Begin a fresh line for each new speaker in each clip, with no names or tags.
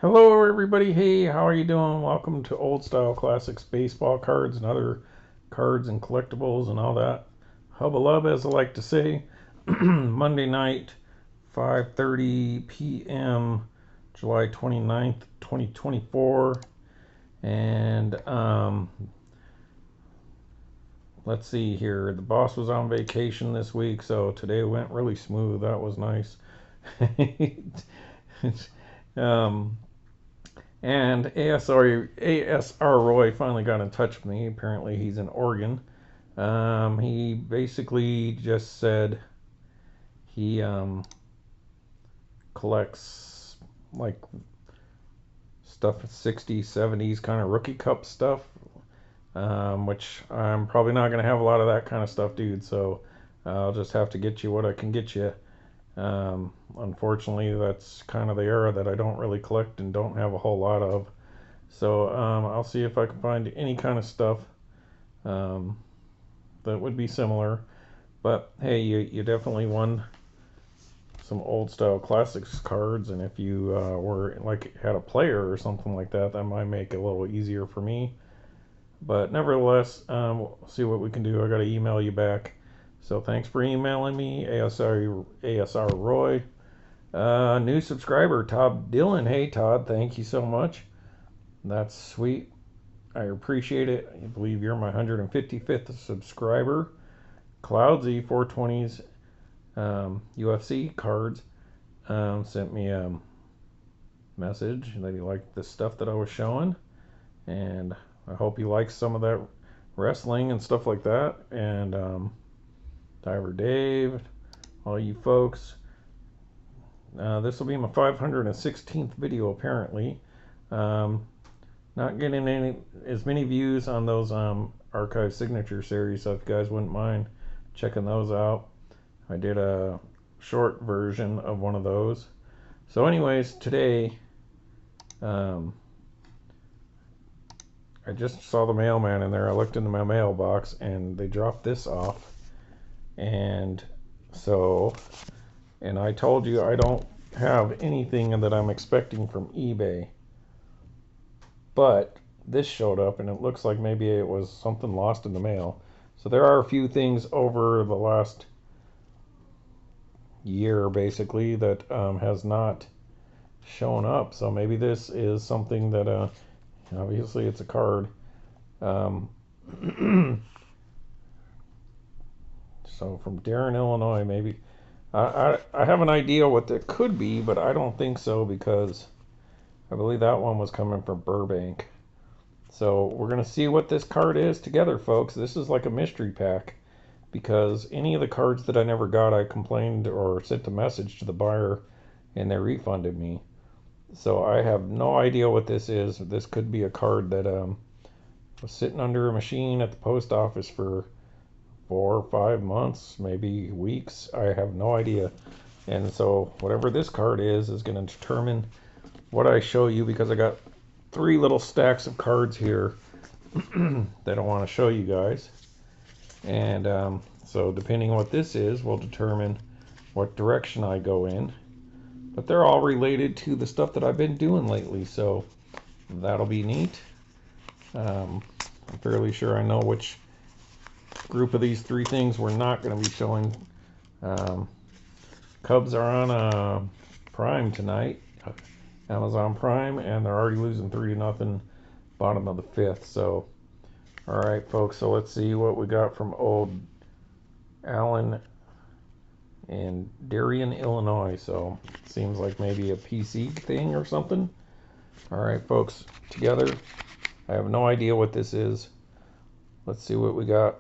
Hello everybody, hey, how are you doing? Welcome to Old Style Classics baseball cards and other cards and collectibles and all that hubba as I like to say. Monday night, 5:30 p.m., July 29th, 2024. And let's see here. The boss was on vacation this week, so today went really smooth. That was nice. um, And ASR Roy finally got in touch with me. Apparently, he's in Oregon. He basically just said he collects like stuff 60s, 70s kind of rookie cup stuff, which I'm probably not going to have a lot of that kind of stuff, dude. So I'll just have to get you what I can get you. Unfortunately, that's kind of the era that I don't really collect and don't have a whole lot of. So I'll see if I can find any kind of stuff that would be similar. But hey, you definitely won some old style classics cards, and if you were like had a player or something like that, that might make it a little easier for me. But nevertheless, we'll see what we can do. I got to email you back. So thanks for emailing me, ASR Roy. New subscriber, Todd Dillon. Hey, Todd, thank you so much. That's sweet. I appreciate it. I believe you're my 155th subscriber. Cloudsy 420s UFC cards sent me a message that he liked the stuff that I was showing, and I hope he likes some of that wrestling and stuff like that. And Diver Dave, all you folks. This will be my 516th video apparently. Not getting as many views on those archive signature series, so if you guys wouldn't mind checking those out. I did a short version of one of those. So anyways, today I just saw the mailman in there. I looked into my mailbox and they dropped this off. And so, and I told you I don't have anything that I'm expecting from eBay. But this showed up and it looks like maybe it was something lost in the mail. So there are a few things over the last year basically that has not shown up. So maybe this is something that obviously it's a card. So from Darren, Illinois, maybe I have an idea what that could be, but I don't think so because I believe that one was coming from Burbank. So we're going to see what this card is together, folks. This is like a mystery pack because any of the cards that I never got, I complained or sent a message to the buyer and they refunded me. So I have no idea what this is. This could be a card that was sitting under a machine at the post office for 4 or 5 months, maybe weeks. I have no idea. And so whatever this card is going to determine what I show you, because I got 3 little stacks of cards here that I want to show you guys. And so depending on what this is will determine what direction I go in. But they're all related to the stuff that I've been doing lately, so that'll be neat. I'm fairly sure I know which group of these 3 things we're not going to be showing. Cubs are on Prime tonight, Amazon Prime, and they're already losing 3-0 bottom of the 5th. So all right folks, so let's see what we got from old Alan in Darien, Illinois. So it seems like maybe a PC thing or something. All right folks, together. I have no idea what this is. Let's see what we got.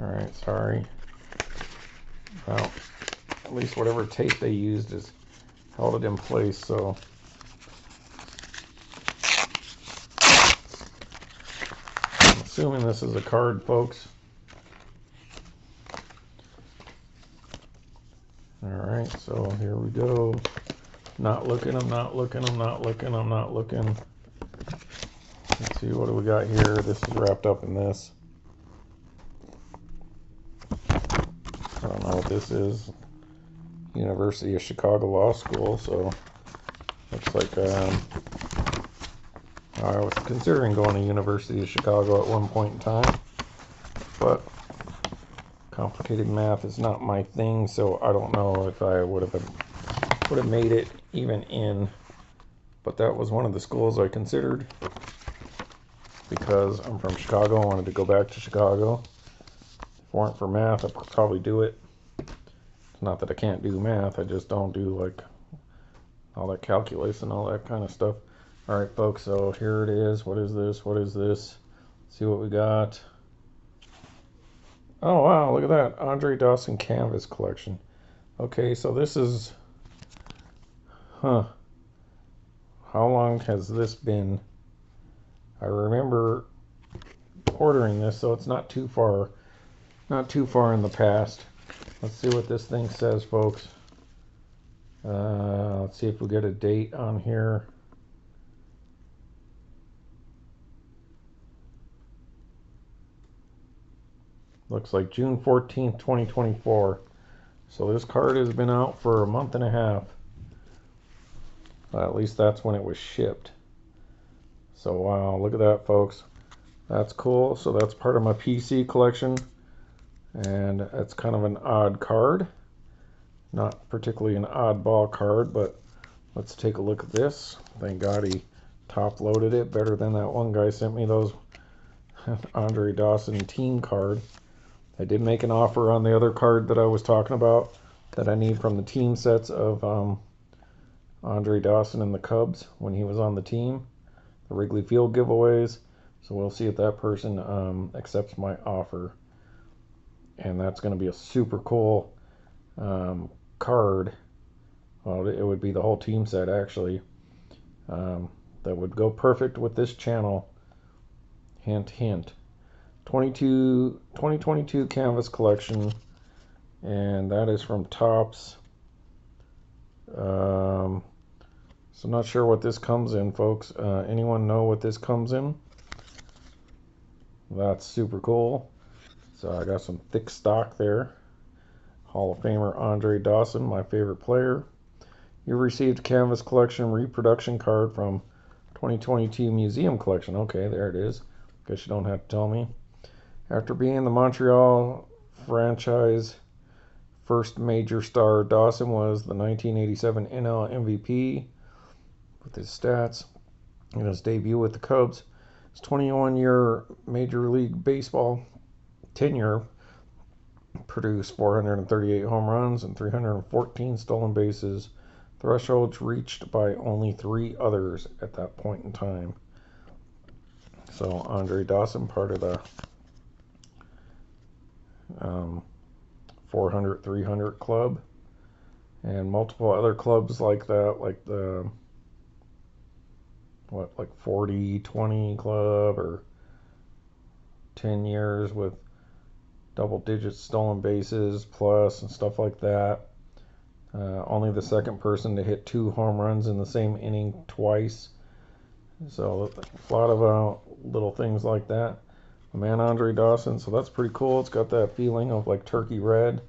All right, sorry. Well, at least whatever tape they used is held it in place, so I'm assuming this is a card, folks. All right, so here we go. Not looking, I'm not looking, I'm not looking, I'm not looking. Let's see, what do we got here? This is wrapped up in this. don't know what this is. University of Chicago Law School, so looks like I was considering going to University of Chicago at one point in time, but complicated math is not my thing, so I don't know if I would have made it even in. But that was one of the schools I considered because I'm from Chicago. I wanted to go back to Chicago. If it weren't for math, I could probably do it. It's not that I can't do math, I just don't do like all that calculus and all that kind of stuff. Alright folks, so here it is. What is this? What is this? Let's see what we got. Oh wow, look at that. Andre Dawson Canvas Collection. Okay, so this is... How long has this been? I remember ordering this, so it's not too far in the past. Let's see what this thing says, folks. Let's see if we get a date on here. Looks like June 14th, 2024. So this card has been out for a month and a half. At least that's when it was shipped. So wow, look at that, folks. That's cool. So that's part of my PC collection. And it's kind of an odd card. Not particularly an oddball card, but let's take a look at this. Thank God he top loaded it better than that one guy sent me those Andre Dawson team card. I did make an offer on the other card that I was talking about that I need from the team sets of Andre Dawson and the Cubs when he was on the team, the Wrigley Field giveaways. So we'll see if that person accepts my offer. And that's going to be a super cool card. Well, it would be the whole team set actually. That would go perfect with this channel. Hint, hint. 2022 Canvas Collection, and that is from Topps. So I'm not sure what this comes in, folks. Anyone know what this comes in? That's super cool. So I got some thick stock there. Hall of Famer Andre Dawson, my favorite player. You received Canvas Collection reproduction card from 2022 Museum Collection. Okay, there it is. Guess you don't have to tell me. After being the Montreal franchise first major star, Dawson was the 1987 NL MVP with his stats in his debut with the Cubs. His 21-year Major League Baseball tenure produced 438 home runs and 314 stolen bases, thresholds reached by only 3 others at that point in time. So Andre Dawson, part of the 400, 300 club, and multiple other clubs like that, like the 40-20 club, or 10 years with double-digit stolen bases plus and stuff like that. Only the second person to hit 2 home runs in the same inning twice. So a lot of little things like that. My man Andre Dawson, so that's pretty cool. It's got that feeling of like turkey red,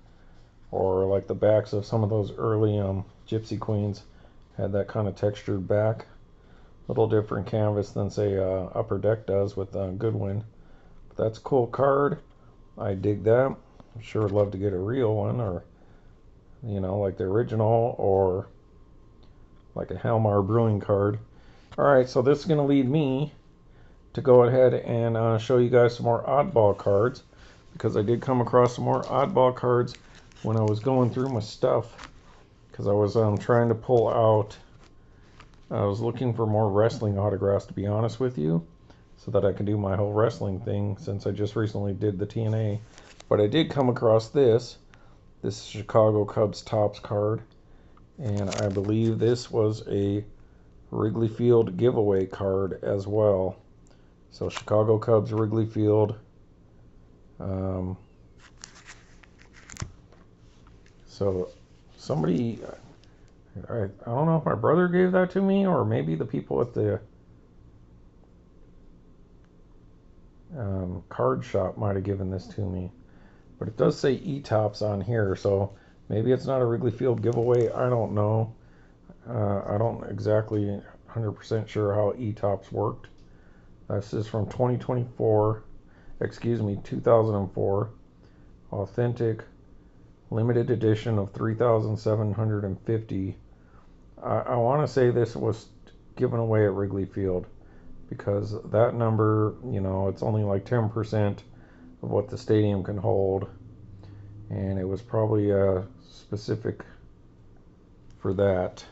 or like the backs of some of those early Gypsy Queens had that kind of textured back. A little different canvas than say Upper Deck does with Goodwin. But that's a cool card. I dig that. I'm sure would love to get a real one, or like the original, or like a Halmar Brewing card. Alright, so this is going to lead me to go ahead and show you guys some more oddball cards, because I did come across some more oddball cards when I was going through my stuff, because I was trying to pull out, I was looking for more wrestling autographs, to be honest with you, so that I can do my whole wrestling thing, since I just recently did the TNA. But I did come across this Chicago Cubs Topps card, and I believe this was a Wrigley Field giveaway card as well. So Chicago Cubs Wrigley Field. So somebody, I don't know if my brother gave that to me, or maybe the people at the card shop might have given this to me. but it does say eTopps on here, so maybe it's not a Wrigley Field giveaway. I don't know. I don't exactly 100% sure how eTopps worked. This is from 2024, excuse me, 2004. Authentic, limited edition of 3,750. I want to say this was given away at Wrigley Field, because that number, you know, it's only like 10% of what the stadium can hold, and it was probably specific for that.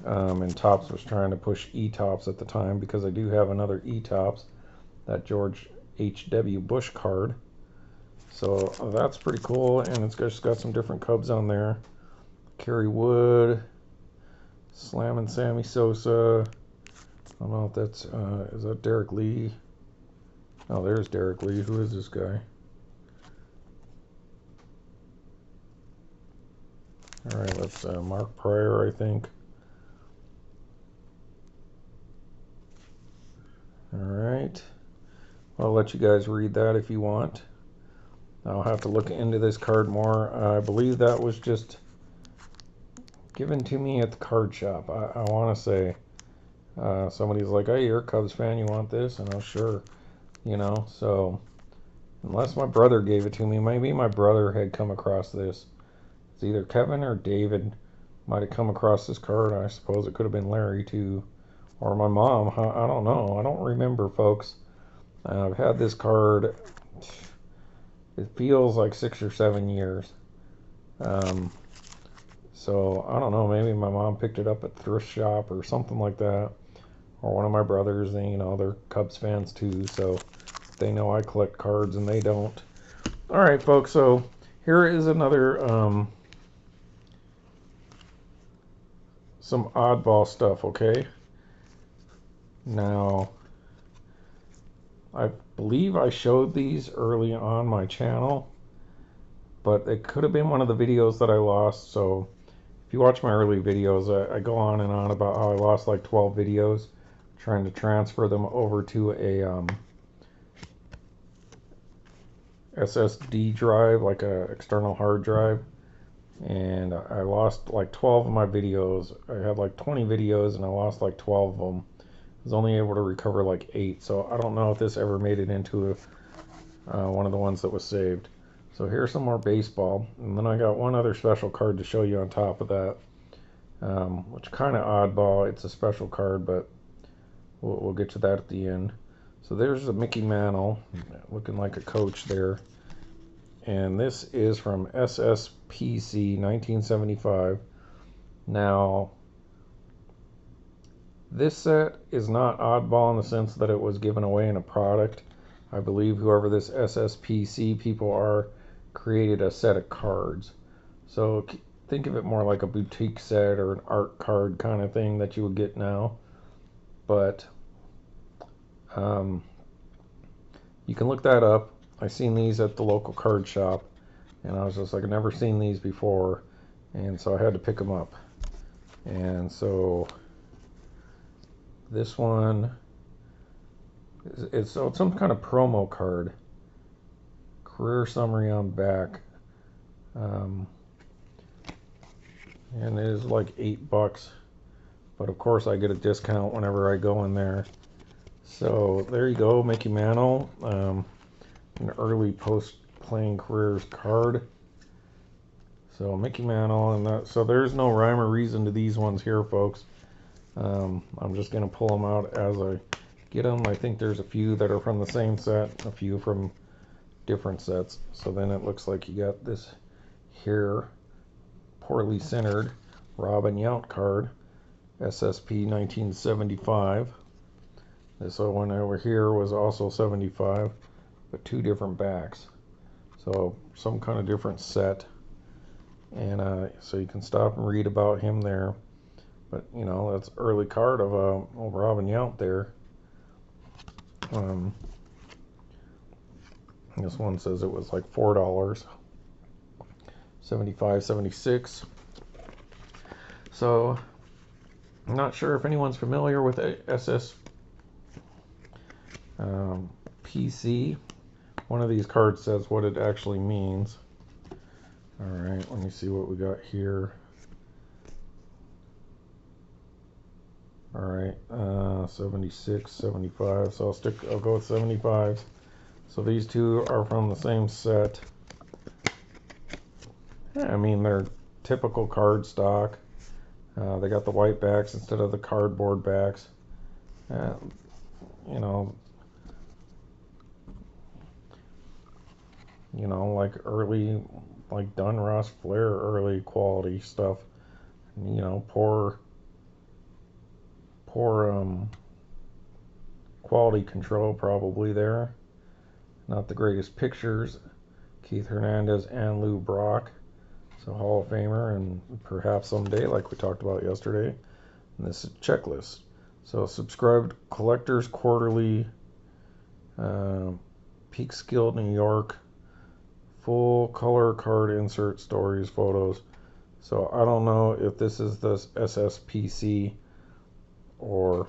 And Topps was trying to push eTopps at the time, because I do have another eTopps, that George H.W. Bush card. So that's pretty cool, and it's just got some different Cubs on there. Kerry Wood, Slammin' Sammy Sosa. I don't know if that's, is that Derek Lee? Oh, there's Derek Lee. Who is this guy? Alright, that's Mark Pryor, I think. Alright. I'll let you guys read that if you want. I'll have to look into this card more. I believe that was just given to me at the card shop. I want to say somebody's like, hey, you're a Cubs fan, you want this? And I was sure, you know. So unless my brother gave it to me, maybe my brother had come across this. It's either Kevin or David might have come across this card. I suppose it could have been Larry too, or my mom. I don't know. I don't remember, folks. I've had this card, it feels like 6 or 7 years. So I don't know, maybe my mom picked it up at thrift shop or something like that, or one of my brothers. And, you know, they're Cubs fans too, so they know I collect cards and they don't. All right, folks, so here is another some oddball stuff. Okay, now I believe I showed these early on my channel, but it could have been one of the videos that I lost. So if you watch my early videos, I go on and on about how I lost like 12 videos trying to transfer them over to a SSD drive, like a external hard drive, and I lost like 12 of my videos. I had like 20 videos and I lost like 12 of them. I was only able to recover like 8, so I don't know if this ever made it into one of the ones that was saved. So here's some more baseball, and then I got one other special card to show you on top of that, which kind of oddball. It's a special card, but we'll get to that at the end. So there's a Mickey Mantle, looking like a coach there, and this is from SSPC 1975. Now, this set is not oddball in the sense that it was given away in a product. I believe whoever this SSPC people are created a set of cards. So think of it more like a boutique set or an art card kind of thing that you would get now. But you can look that up. I seen these at the local card shop, and I was just like, I've never seen these before, and so I had to pick them up. And so this one, it's some kind of promo card. Career summary on back. And it is like $8, but of course I get a discount whenever I go in there. So there you go, Mickey Mantle, an early post-playing careers card. So Mickey Mantle, and that, so there's no rhyme or reason to these ones here, folks. I'm just gonna pull them out as I get them. I think there's a few that are from the same set, a few from different sets. So then it looks like you got this here, poorly centered Robin Yount card, SSP 1975. This one over here was also 75, but 2 different backs. So some kind of different set. And so you can stop and read about him there. But, you know, that's early card of old Robin Yount there. This one says it was like $4, 75, 76. So I'm not sure if anyone's familiar with SS PC, one of these cards says what it actually means. Alright, let me see what we got here. Alright, 76, 75, so I'll go with 75s. So these two are from the same set. Yeah, I mean, they're typical card stock. They got the white backs instead of the cardboard backs. You know, like early, like Dunross Flair early quality stuff. You know, poor quality control probably there. Not the greatest pictures. Keith Hernandez and Lou Brock. So Hall of Famer, and perhaps someday, like we talked about yesterday. And this is checklist. So subscribed Collectors Quarterly, Peak Skilled New York, full color card insert stories, photos. So I don't know if this is the SSPC or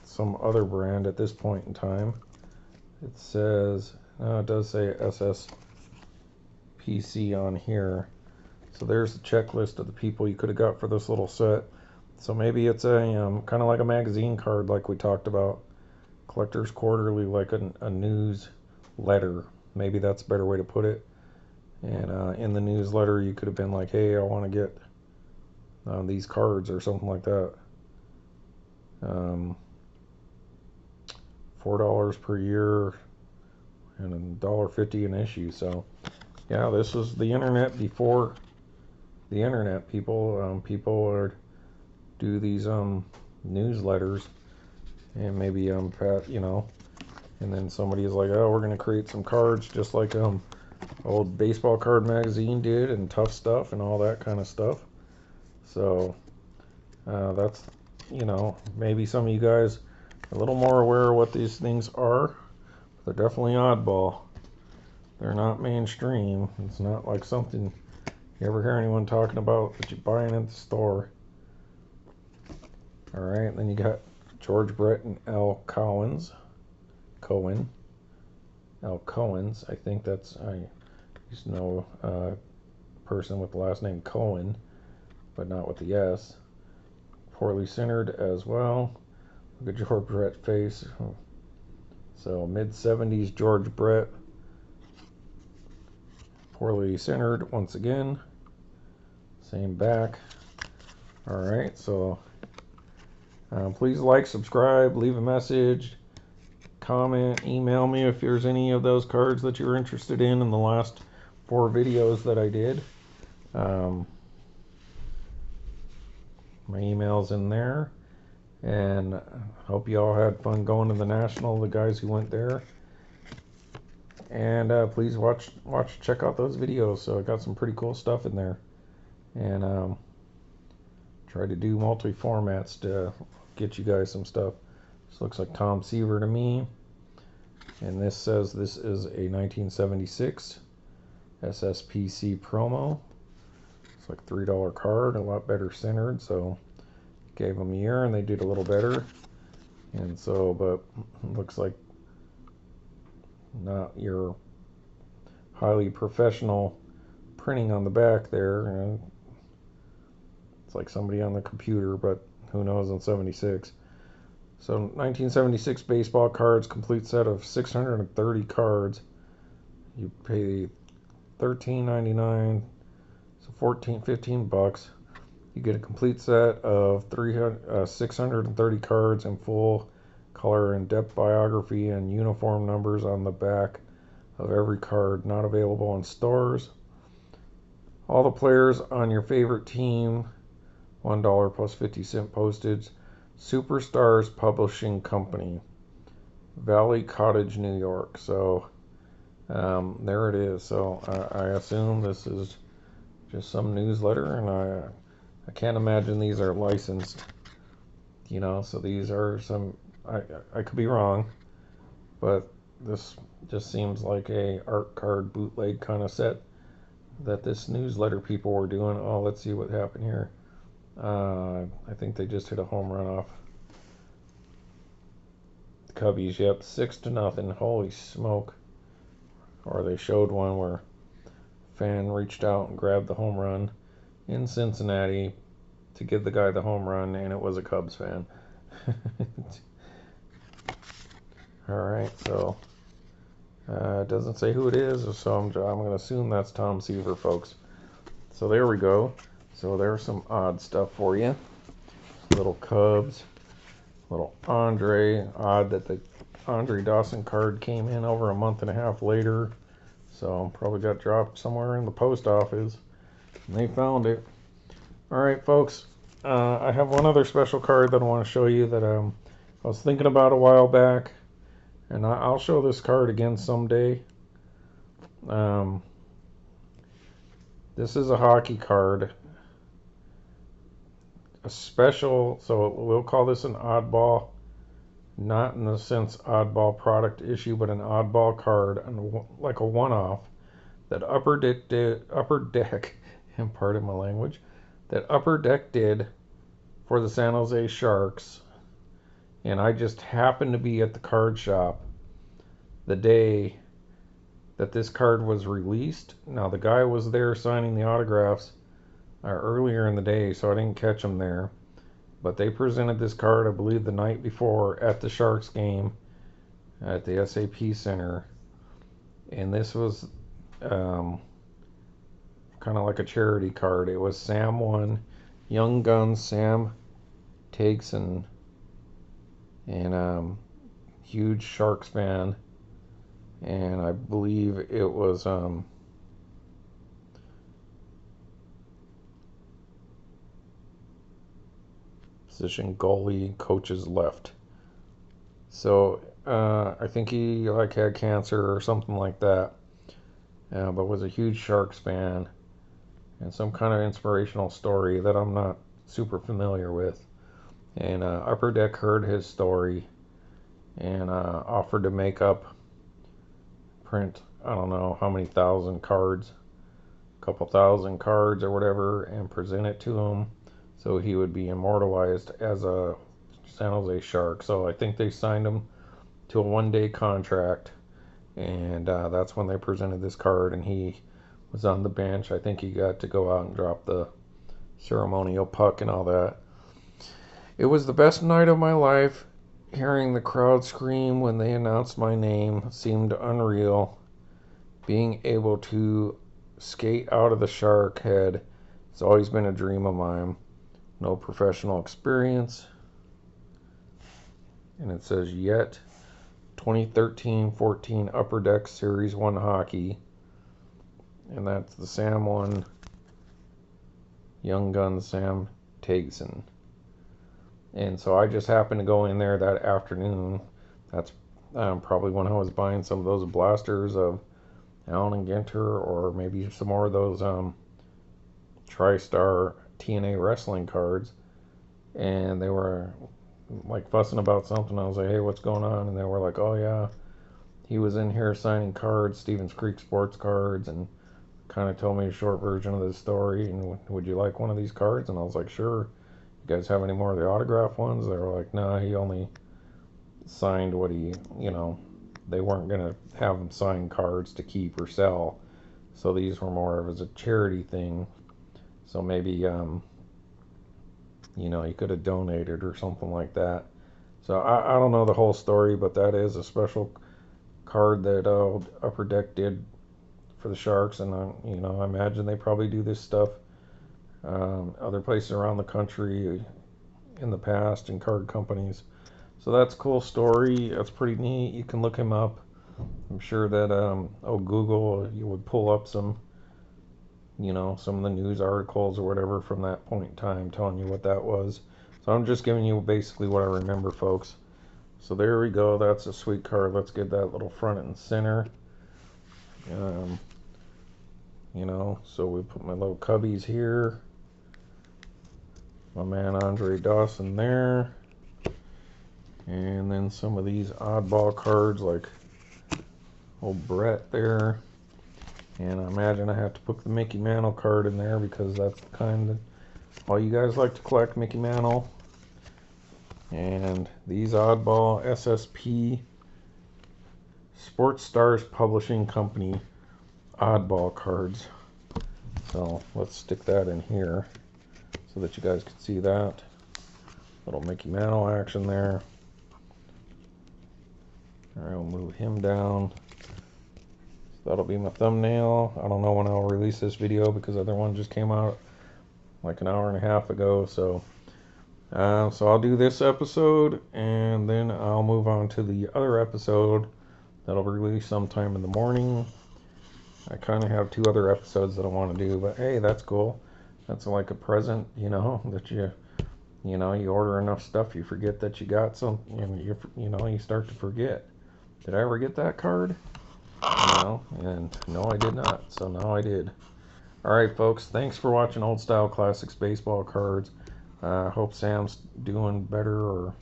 some other brand at this point in time. It says, it does say SSPC on here. So there's the checklist of the people you could have got for this little set. So maybe it's a kind of like a magazine card like we talked about. Collectors Quarterly, like a newsletter. Maybe that's a better way to put it. And in the newsletter you could have been like, hey, I want to get these cards or something like that. $4 per year and $1.50 an issue. So yeah, this was the internet before the internet. People do these newsletters, and maybe Pat, and then somebody is like, oh, we're gonna create some cards just like old baseball card magazine did, and Tough Stuff and all that kind of stuff. So that's, maybe some of you guys are a little more aware of what these things are. They're definitely oddball. They're not mainstream. It's not like something you ever hear anyone talking about that you're buying at the store. Alright, then you got George Brett and Al Cowens. Al Cowens. I think that's, I used to know a person with the last name Cohen, but not with the S. Poorly centered as well. Look at George Brett's face. So mid-70s George Brett. Poorly centered once again. Same back. Alright, so please like, subscribe, leave a message, comment, email me if there's any of those cards that you're interested in the last 4 videos that I did. My email's in there. And I hope you all had fun going to the National, the guys who went there. And please check out those videos. So I got some pretty cool stuff in there. And try to do multi-formats to get you guys some stuff. This looks like Tom Seaver to me. And this says this is a 1976 SSPC promo. It's like $3 card, a lot better centered, so gave them a year and they did a little better. And so, but it looks like not your highly professional printing on the back there. It's like somebody on the computer, but who knows in 76. So 1976 baseball cards, complete set of 630 cards. You pay $13.99, so $15. You get a complete set of 630 cards and full color and depth biography and uniform numbers on the back of every card. Not available in stores. All the players on your favorite team, $1 plus 50-cent postage. Superstars Publishing Company, Valley Cottage, New York. So there it is. So I assume this is just some newsletter, and I can't imagine these are licensed, so these are some, I could be wrong, but this just seems like a art card bootleg kind of set that this newsletter people were doing. Oh, let's see what happened here. I think they just hit a home run off the Cubbies. Yep, 6-0. Holy smoke. or they showed one where a fan reached out and grabbed the home run in Cincinnati to give the guy the home run, and it was a Cubs fan. Alright, so it doesn't say who it is, so I'm going to assume that's Tom Seaver, folks. So there we go. So there's some odd stuff for you. Little Cubs, little Andre. Odd that the Andre Dawson card came in over a month and a half later. So probably got dropped somewhere in the post office, and they found it. Alright, folks. I have one other special card that I want to show you that I was thinking about a while back. And I'll show this card again someday. This is a hockey card. A special, so we'll call this an oddball. Not in the sense oddball product issue, but an oddball card, like a one-off that Upper Deck, and pardon my language, that Upper Deck did for the San Jose Sharks. And I just happened to be at the card shop the day that this card was released. Now, the guy was there signing the autographs earlier in the day, so I didn't catch him there. But they presented this card, I believe, the night before at the Sharks game at the SAP Center. And this was kind of like a charity card. It was Sam 1, Young Guns, Sam Tageson, and huge Sharks fan, and I believe it was position goalie, coach's left. So I think he had cancer or something like that, but was a huge Sharks fan, and some kind of inspirational story that I'm not super familiar with. And Upper Deck heard his story and offered to make up, print, I don't know how many thousand cards, a couple thousand cards or whatever, and present it to him so he would be immortalized as a San Jose Shark. So I think they signed him to a one-day contract, and that's when they presented this card, and he was on the bench. I think he got to go out and drop the ceremonial puck and all that. It was the best night of my life. Hearing the crowd scream when they announced my name seemed unreal. Being able to skate out of the Shark head has always been a dream of mine. No professional experience. And it says, yet 2013-14 Upper Deck Series 1 hockey. And that's the Sam 1, Young Guns, Sam Tageson. And so I just happened to go in there that afternoon. That's probably when I was buying some of those blasters of Allen and Ginter, or maybe some more of those TriStar TNA wrestling cards. And they were like fussing about something. I was like, hey, what's going on? And they were like, oh yeah, he was in here signing cards, Stevens Creek Sports cards, and kind of told me a short version of the story. And would you like one of these cards? And I was like, sure. You guys have any more of the autograph ones? They were like, nah, he only signed what he, they weren't going to have him sign cards to keep or sell. So these were more of as a charity thing. So maybe, you could have donated or something like that. So I don't know the whole story, but that is a special card that Upper Deck did for the Sharks. And, I imagine they probably do this stuff other places around the country in the past, in card companies. So that's a cool story. That's pretty neat. You can look him up. I'm sure that Google, you would pull up some some of the news articles or whatever from that point in time telling you what that was. So I'm just giving you basically what I remember, folks. So there we go. That's a sweet card. Let's get that little front and center. So we put my little cubbies here. My man Andre Dawson there. And then some of these oddball cards like old Brett there. And I imagine I have to put the Mickey Mantle card in there because that's the kind that all you guys like to collect, Mickey Mantle. And these oddball SSP Sports Stars Publishing Company Oddball cards. So let's stick that in here so that you guys can see that. Little Mickey Mantle action there. Alright, we'll move him down. So that'll be my thumbnail. I don't know when I'll release this video because the other one just came out like an hour and a half ago. So I'll do this episode and then I'll move on to the other episode that'll be released sometime in the morning. I kind of have 2 other episodes that I want to do, but hey, that's cool. That's like a present, you know, that you order enough stuff, you forget that you got some, and you start to forget. Did I ever get that card? No, and no, I did not. So now I did. All right, folks. Thanks for watching Old Style Classics baseball cards. Hope Sam's doing better or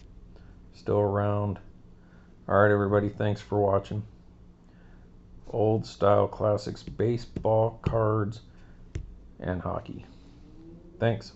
still around. All right, everybody. Thanks for watching Old Style Classics baseball cards and hockey. Thanks.